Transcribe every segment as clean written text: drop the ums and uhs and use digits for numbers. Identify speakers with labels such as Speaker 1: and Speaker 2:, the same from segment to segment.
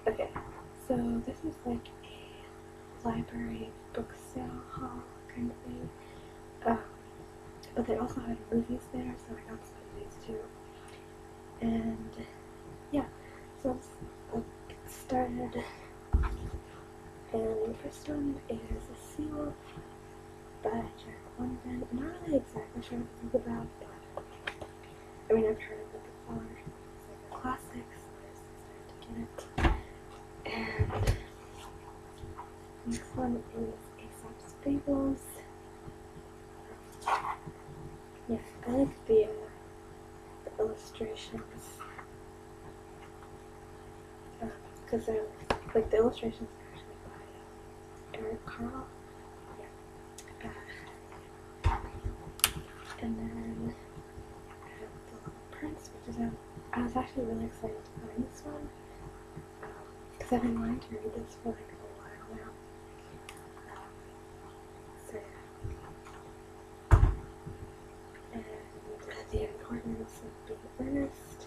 Speaker 1: Okay, so this is like a library book sale haul kind of thing. Um, but they also had movies there, so I got some movies too. And yeah, so let's get started. And the first one is A Sea Wolf by Jack London. I'm not really exactly sure what this is about, but I mean, I've heard of it before. It's like a classic, so I was excited to get it. And the next one is Aesop's Fables. Yeah, I like the illustrations. Because they're like the illustrations are actually by Eric Carle. Yeah. And then I have The Little Prince, which is I was actually really excited to find this one. Because I've been wanting to read this for like a while now. So yeah. And The Importance of Being Earnest.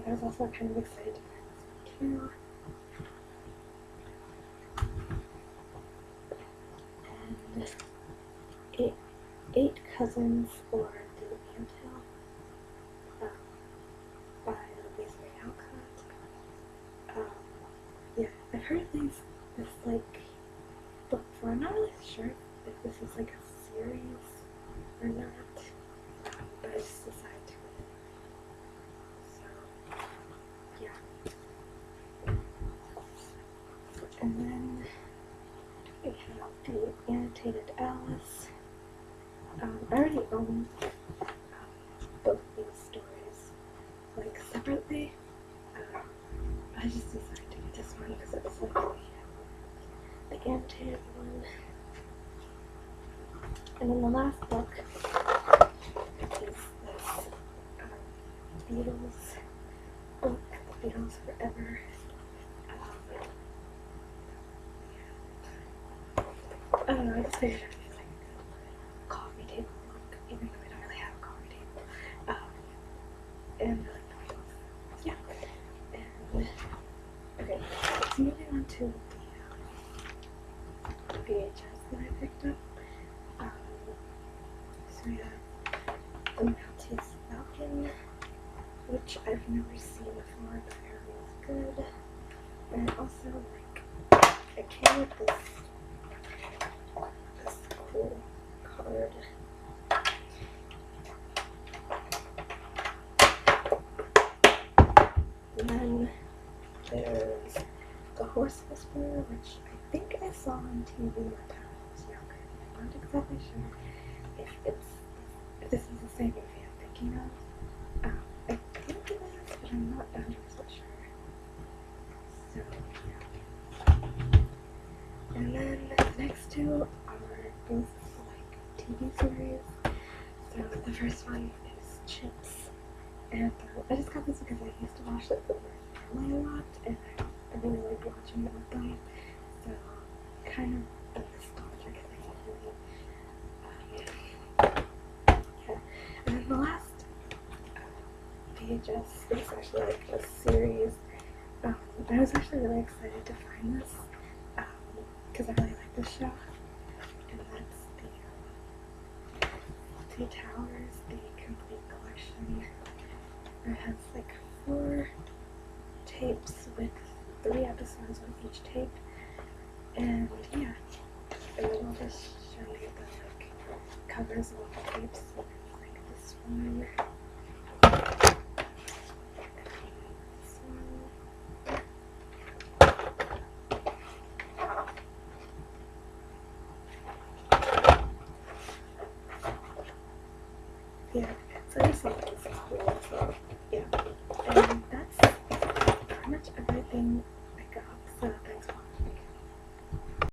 Speaker 1: I was also kind of excited to find this one too. And Eight Cousins, or The Anthill, by Louise May Alcott. Yeah, I've heard of this like book before. I'm not really sure if this is like a series or not, but I just decided to read it. So yeah. And then we have The Annotated Alice. I already own both these stories, like separately. I just decided to get this one because it was like the annotated one. And then the last book is this Beatles book, The Beatles Forever. I don't know, I just figured it was like a coffee table book, even though I don't really have a coffee table. And I like the Beatles. Yeah. And okay, so moving on to the VHS that I picked up. So we have The Maltese Falcon, which I've never seen before, but I heard it was good. And also, like, it came with this cool card. And then there's The Horse Whisperer, which I think I saw on TV one time when I was younger. I'm not exactly sure if this is the same movie I'm thinking of. I think it is, but I'm not 100% sure. So, yeah. And then the next two are both like TV series. So the first one is Chips, and I just got this because I used to watch it with my family a lot, and I really liked watching it with them. So kind of a nostalgic thing for me. Yeah. And then the last VHS is actually like a series. I was actually really excited to find this because I really like this show, and that's the Two Towers, the complete collection. It has like 4 tapes with 3 episodes on each tape, and yeah, and then I'll just show you the like covers of all the tapes. So it's like this one. Yeah, so I just thought this was cool, so yeah. And that's pretty much everything